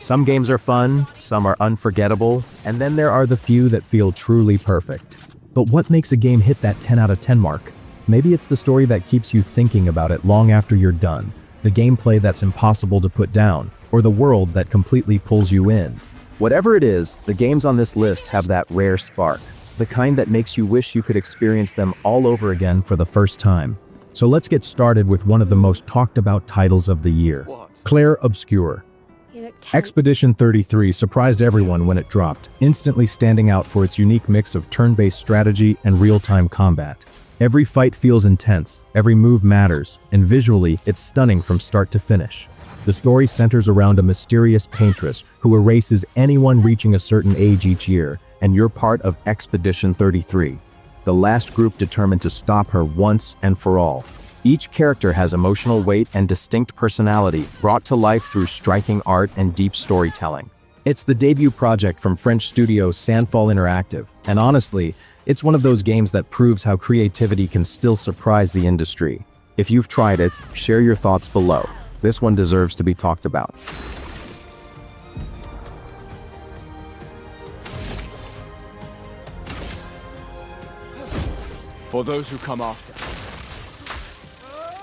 Some games are fun, some are unforgettable, and then there are the few that feel truly perfect. But what makes a game hit that 10 out of 10 mark? Maybe it's the story that keeps you thinking about it long after you're done, the gameplay that's impossible to put down, or the world that completely pulls you in. Whatever it is, the games on this list have that rare spark, the kind that makes you wish you could experience them all over again for the first time. So let's get started with one of the most talked about titles of the year, Clair Obscur. Expedition 33 surprised everyone when it dropped, instantly standing out for its unique mix of turn-based strategy and real-time combat. Every fight feels intense, every move matters, and visually, it's stunning from start to finish. The story centers around a mysterious paintress who erases anyone reaching a certain age each year, and you're part of Expedition 33, the last group determined to stop her once and for all. Each character has emotional weight and distinct personality brought to life through striking art and deep storytelling. It's the debut project from French studio Sandfall Interactive, and honestly, it's one of those games that proves how creativity can still surprise the industry. If you've tried it, share your thoughts below. This one deserves to be talked about. For those who come after.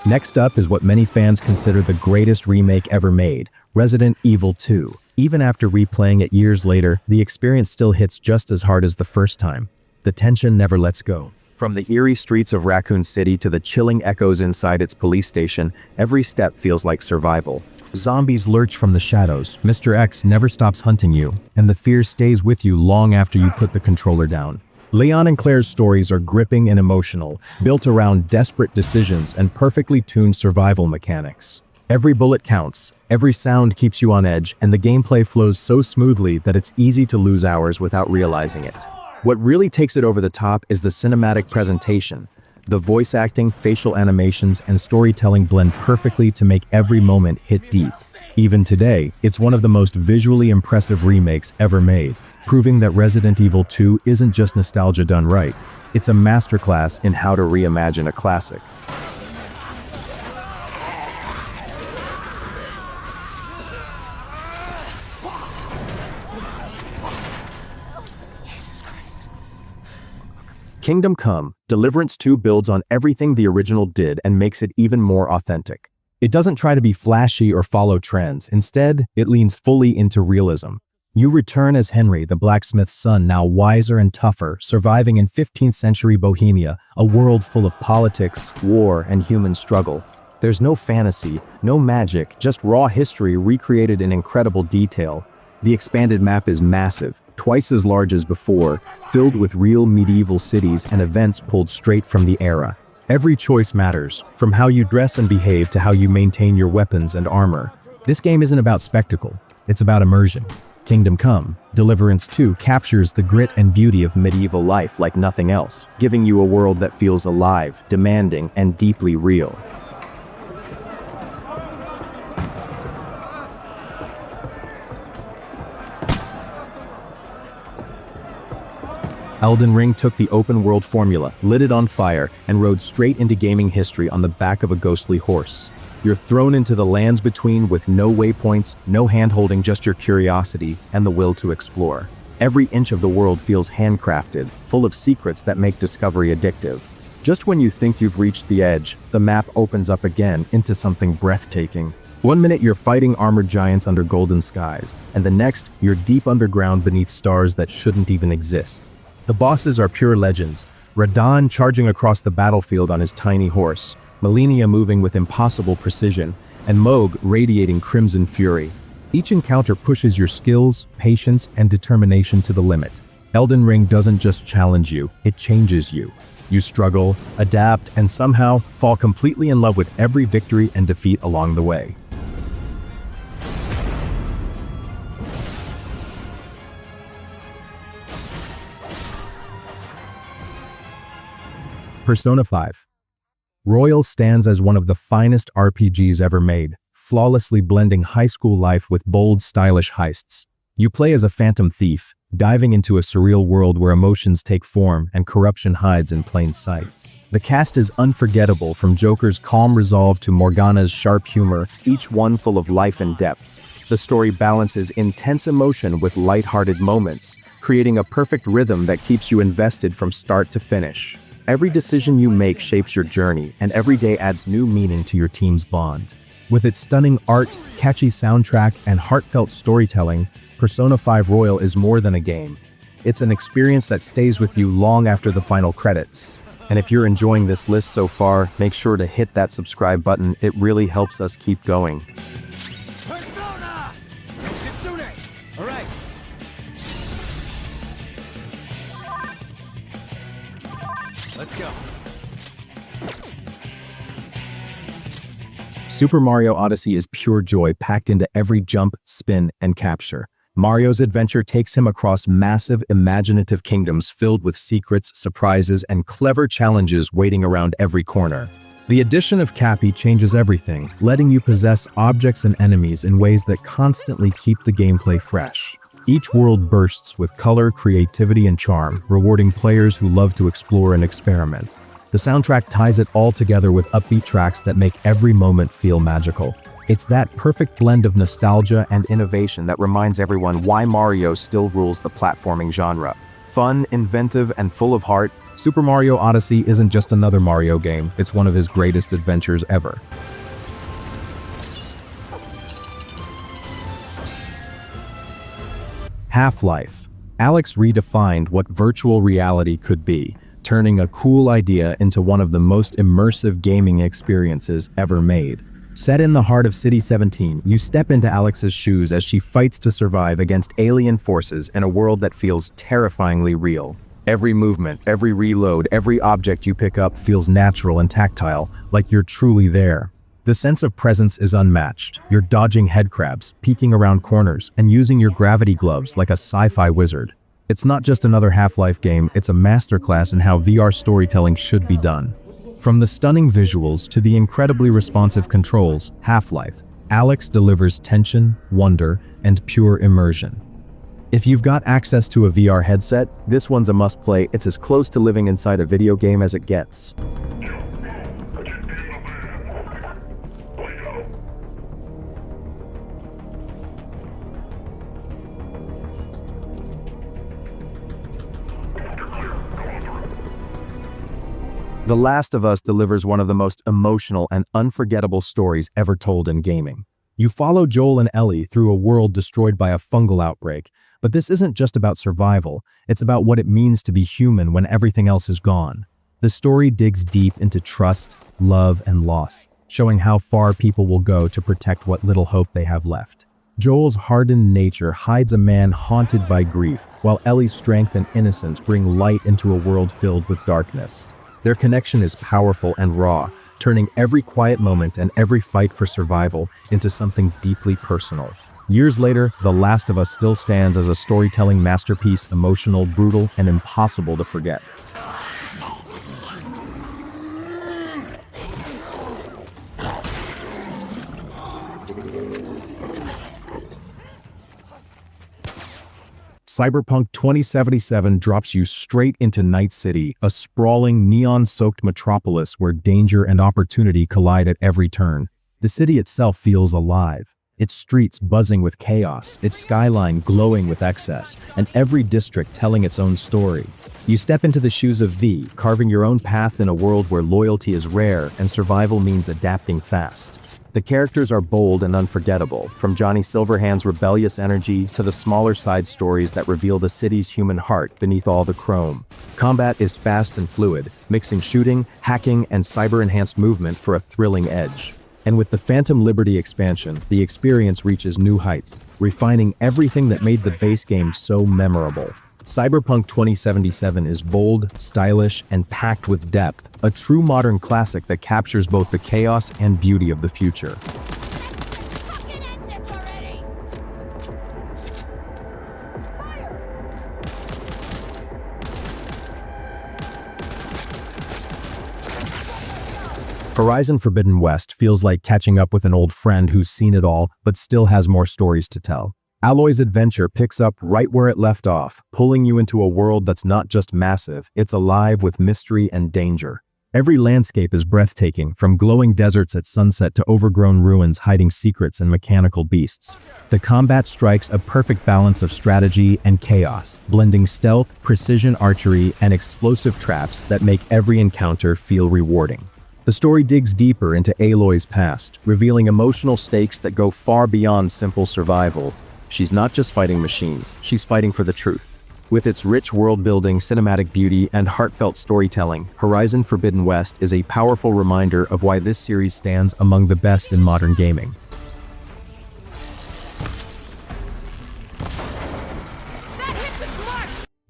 Next up is what many fans consider the greatest remake ever made, Resident Evil 2. Even after replaying it years later, the experience still hits just as hard as the first time. The tension never lets go. From the eerie streets of Raccoon City to the chilling echoes inside its police station, every step feels like survival. Zombies lurch from the shadows, Mr. X never stops hunting you, and the fear stays with you long after you put the controller down. Leon and Claire's stories are gripping and emotional, built around desperate decisions and perfectly tuned survival mechanics. Every bullet counts, every sound keeps you on edge, and the gameplay flows so smoothly that it's easy to lose hours without realizing it. What really takes it over the top is the cinematic presentation. The voice acting, facial animations, and storytelling blend perfectly to make every moment hit deep. Even today, it's one of the most visually impressive remakes ever made, proving that Resident Evil 2 isn't just nostalgia done right. It's a masterclass in how to reimagine a classic. Kingdom Come, Deliverance 2 builds on everything the original did and makes it even more authentic. It doesn't try to be flashy or follow trends. Instead, it leans fully into realism. You return as Henry, the blacksmith's son, now wiser and tougher, surviving in 15th century Bohemia, a world full of politics, war, and human struggle. There's no fantasy, no magic, just raw history recreated in incredible detail. The expanded map is massive, twice as large as before, filled with real medieval cities and events pulled straight from the era. Every choice matters, from how you dress and behave to how you maintain your weapons and armor. This game isn't about spectacle, it's about immersion. Kingdom Come, Deliverance 2 captures the grit and beauty of medieval life like nothing else, giving you a world that feels alive, demanding, and deeply real. Elden Ring took the open-world formula, lit it on fire, and rode straight into gaming history on the back of a ghostly horse. You're thrown into the lands between with no waypoints, no hand-holding, just your curiosity and the will to explore. Every inch of the world feels handcrafted, full of secrets that make discovery addictive. Just when you think you've reached the edge, the map opens up again into something breathtaking. One minute you're fighting armored giants under golden skies, and the next, you're deep underground beneath stars that shouldn't even exist. The bosses are pure legends, Radahn charging across the battlefield on his tiny horse, Malenia moving with impossible precision, and Mohg radiating crimson fury. Each encounter pushes your skills, patience, and determination to the limit. Elden Ring doesn't just challenge you, it changes you. You struggle, adapt, and somehow fall completely in love with every victory and defeat along the way. Persona 5. Royal stands as one of the finest RPGs ever made, flawlessly blending high school life with bold, stylish heists. You play as a phantom thief, diving into a surreal world where emotions take form and corruption hides in plain sight. The cast is unforgettable, from Joker's calm resolve to Morgana's sharp humor, each one full of life and depth. The story balances intense emotion with lighthearted moments, creating a perfect rhythm that keeps you invested from start to finish. Every decision you make shapes your journey, and every day adds new meaning to your team's bond. With its stunning art, catchy soundtrack, and heartfelt storytelling, Persona 5 Royal is more than a game. It's an experience that stays with you long after the final credits. And if you're enjoying this list so far, make sure to hit that subscribe button. It really helps us keep going. Persona! Shitsune! All right. Let's go. Super Mario Odyssey is pure joy packed into every jump, spin, and capture. Mario's adventure takes him across massive, imaginative kingdoms filled with secrets, surprises, and clever challenges waiting around every corner. The addition of Cappy changes everything, letting you possess objects and enemies in ways that constantly keep the gameplay fresh. Each world bursts with color, creativity, and charm, rewarding players who love to explore and experiment. The soundtrack ties it all together with upbeat tracks that make every moment feel magical. It's that perfect blend of nostalgia and innovation that reminds everyone why Mario still rules the platforming genre. Fun, inventive, and full of heart, Super Mario Odyssey isn't just another Mario game, it's one of his greatest adventures ever. Half-Life. Alyx redefined what virtual reality could be, turning a cool idea into one of the most immersive gaming experiences ever made. Set in the heart of City 17, you step into Alyx's shoes as she fights to survive against alien forces in a world that feels terrifyingly real. Every movement, every reload, every object you pick up feels natural and tactile, like you're truly there. The sense of presence is unmatched. You're dodging headcrabs, peeking around corners, and using your gravity gloves like a sci-fi wizard. It's not just another Half-Life game, it's a masterclass in how VR storytelling should be done. From the stunning visuals to the incredibly responsive controls, Half-Life, Alyx delivers tension, wonder, and pure immersion. If you've got access to a VR headset, this one's a must-play. It's as close to living inside a video game as it gets. The Last of Us delivers one of the most emotional and unforgettable stories ever told in gaming. You follow Joel and Ellie through a world destroyed by a fungal outbreak, but this isn't just about survival, it's about what it means to be human when everything else is gone. The story digs deep into trust, love, and loss, showing how far people will go to protect what little hope they have left. Joel's hardened nature hides a man haunted by grief, while Ellie's strength and innocence bring light into a world filled with darkness. Their connection is powerful and raw, turning every quiet moment and every fight for survival into something deeply personal. Years later, The Last of Us still stands as a storytelling masterpiece, emotional, brutal, and impossible to forget. Cyberpunk 2077 drops you straight into Night City, a sprawling, neon-soaked metropolis where danger and opportunity collide at every turn. The city itself feels alive, its streets buzzing with chaos, its skyline glowing with excess, and every district telling its own story. You step into the shoes of V, carving your own path in a world where loyalty is rare and survival means adapting fast. The characters are bold and unforgettable, from Johnny Silverhand's rebellious energy to the smaller side stories that reveal the city's human heart beneath all the chrome. Combat is fast and fluid, mixing shooting, hacking, and cyber-enhanced movement for a thrilling edge. And with the Phantom Liberty expansion, the experience reaches new heights, refining everything that made the base game so memorable. Cyberpunk 2077 is bold, stylish, and packed with depth, a true modern classic that captures both the chaos and beauty of the future. Horizon Forbidden West feels like catching up with an old friend who's seen it all but still has more stories to tell. Aloy's adventure picks up right where it left off, pulling you into a world that's not just massive, it's alive with mystery and danger. Every landscape is breathtaking, from glowing deserts at sunset to overgrown ruins hiding secrets and mechanical beasts. The combat strikes a perfect balance of strategy and chaos, blending stealth, precision archery, and explosive traps that make every encounter feel rewarding. The story digs deeper into Aloy's past, revealing emotional stakes that go far beyond simple survival. She's not just fighting machines, she's fighting for the truth. With its rich world-building, cinematic beauty, and heartfelt storytelling, Horizon Forbidden West is a powerful reminder of why this series stands among the best in modern gaming.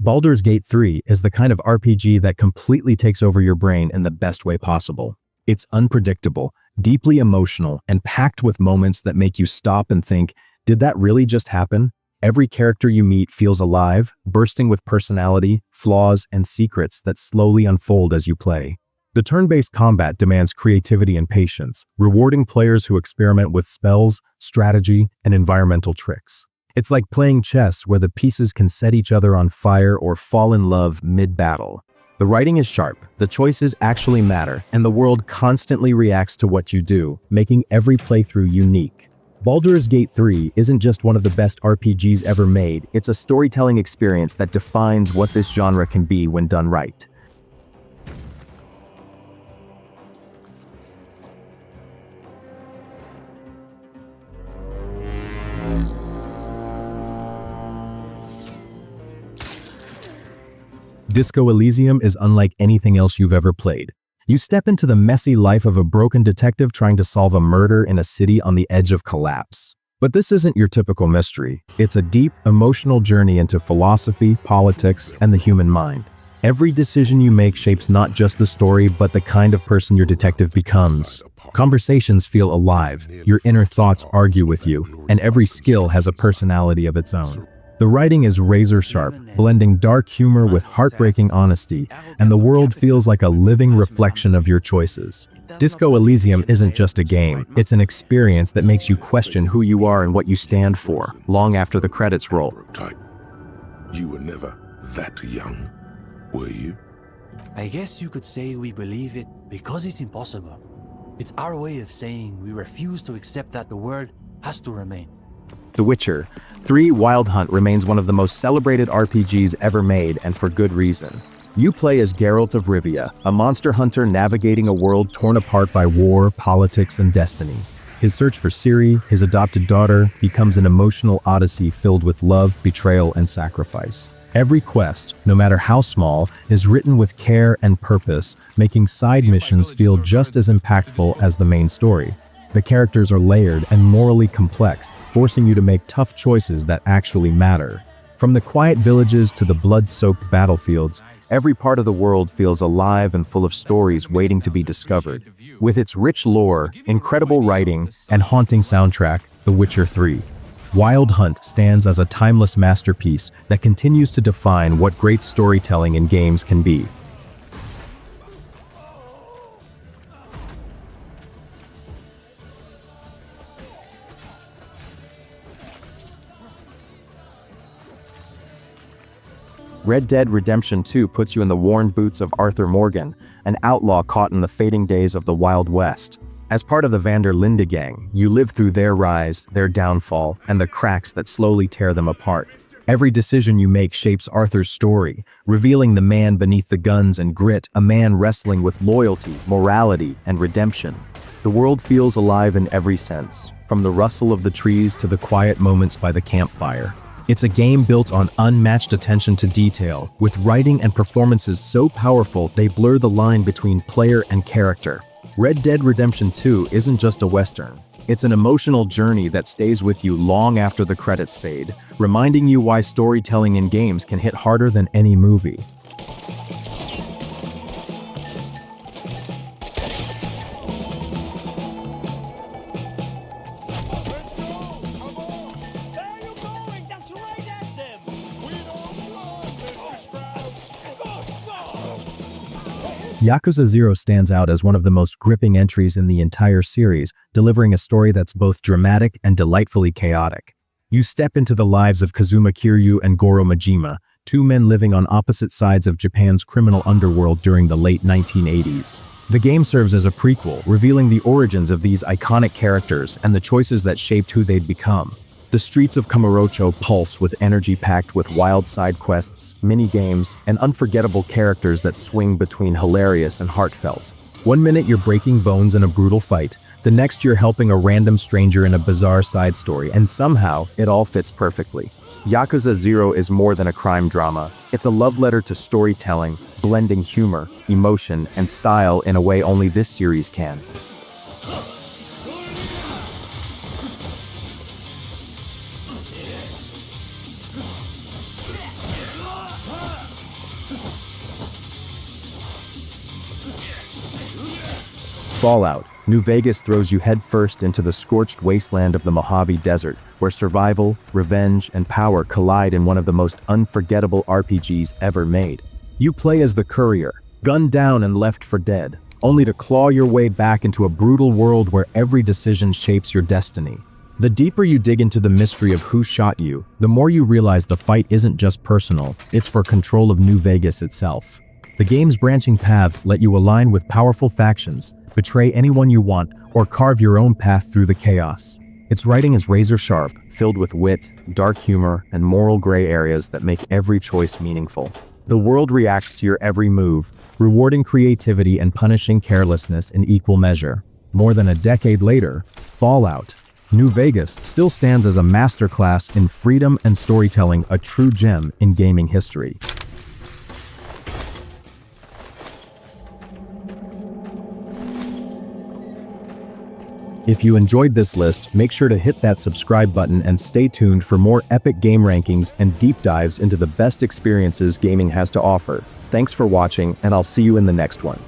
Baldur's Gate 3 is the kind of RPG that completely takes over your brain in the best way possible. It's unpredictable, deeply emotional, and packed with moments that make you stop and think, did that really just happen? Every character you meet feels alive, bursting with personality, flaws, and secrets that slowly unfold as you play. The turn-based combat demands creativity and patience, rewarding players who experiment with spells, strategy, and environmental tricks. It's like playing chess where the pieces can set each other on fire or fall in love mid-battle. The writing is sharp, the choices actually matter, and the world constantly reacts to what you do, making every playthrough unique. Baldur's Gate 3 isn't just one of the best RPGs ever made, it's a storytelling experience that defines what this genre can be when done right. Disco Elysium is unlike anything else you've ever played. You step into the messy life of a broken detective trying to solve a murder in a city on the edge of collapse. But this isn't your typical mystery. It's a deep, emotional journey into philosophy, politics, and the human mind. Every decision you make shapes not just the story, but the kind of person your detective becomes. Conversations feel alive, your inner thoughts argue with you, and every skill has a personality of its own. The writing is razor-sharp, blending dark humor with heartbreaking honesty, and the world feels like a living reflection of your choices. Disco Elysium isn't just a game, it's an experience that makes you question who you are and what you stand for, long after the credits roll. You were never that young, were you? I guess you could say we believe it because it's impossible. It's our way of saying we refuse to accept that the world has to remain. The Witcher 3 Wild Hunt remains one of the most celebrated RPGs ever made, and for good reason. You play as Geralt of Rivia, a monster hunter navigating a world torn apart by war, politics, and destiny. His search for Ciri, his adopted daughter, becomes an emotional odyssey filled with love, betrayal, and sacrifice. Every quest, no matter how small, is written with care and purpose, making side missions feel just as impactful as the main story. The characters are layered and morally complex, forcing you to make tough choices that actually matter. From the quiet villages to the blood-soaked battlefields, every part of the world feels alive and full of stories waiting to be discovered. With its rich lore, incredible writing, and haunting soundtrack, The Witcher 3 Wild Hunt stands as a timeless masterpiece that continues to define what great storytelling in games can be. Red Dead Redemption 2 puts you in the worn boots of Arthur Morgan, an outlaw caught in the fading days of the Wild West. As part of the Van der Linde gang, you live through their rise, their downfall, and the cracks that slowly tear them apart. Every decision you make shapes Arthur's story, revealing the man beneath the guns and grit, a man wrestling with loyalty, morality, and redemption. The world feels alive in every sense, from the rustle of the trees to the quiet moments by the campfire. It's a game built on unmatched attention to detail, with writing and performances so powerful they blur the line between player and character. Red Dead Redemption 2 isn't just a Western. It's an emotional journey that stays with you long after the credits fade, reminding you why storytelling in games can hit harder than any movie. Yakuza 0 stands out as one of the most gripping entries in the entire series, delivering a story that's both dramatic and delightfully chaotic. You step into the lives of Kazuma Kiryu and Goro Majima, two men living on opposite sides of Japan's criminal underworld during the late 1980s. The game serves as a prequel, revealing the origins of these iconic characters and the choices that shaped who they'd become. The streets of Kamurocho pulse with energy packed with wild side quests, mini-games, and unforgettable characters that swing between hilarious and heartfelt. One minute you're breaking bones in a brutal fight, the next you're helping a random stranger in a bizarre side story, and somehow it all fits perfectly. Yakuza 0 is more than a crime drama. It's a love letter to storytelling, blending humor, emotion, and style in a way only this series can. Fallout, New Vegas throws you headfirst into the scorched wasteland of the Mojave Desert, where survival, revenge, and power collide in one of the most unforgettable RPGs ever made. You play as the courier, gunned down and left for dead, only to claw your way back into a brutal world where every decision shapes your destiny. The deeper you dig into the mystery of who shot you, the more you realize the fight isn't just personal, it's for control of New Vegas itself. The game's branching paths let you align with powerful factions, betray anyone you want, or carve your own path through the chaos. Its writing is razor-sharp, filled with wit, dark humor, and moral gray areas that make every choice meaningful. The world reacts to your every move, rewarding creativity and punishing carelessness in equal measure. More than a decade later, Fallout, New Vegas still stands as a masterclass in freedom and storytelling, a true gem in gaming history. If you enjoyed this list, make sure to hit that subscribe button and stay tuned for more epic game rankings and deep dives into the best experiences gaming has to offer. Thanks for watching, and I'll see you in the next one.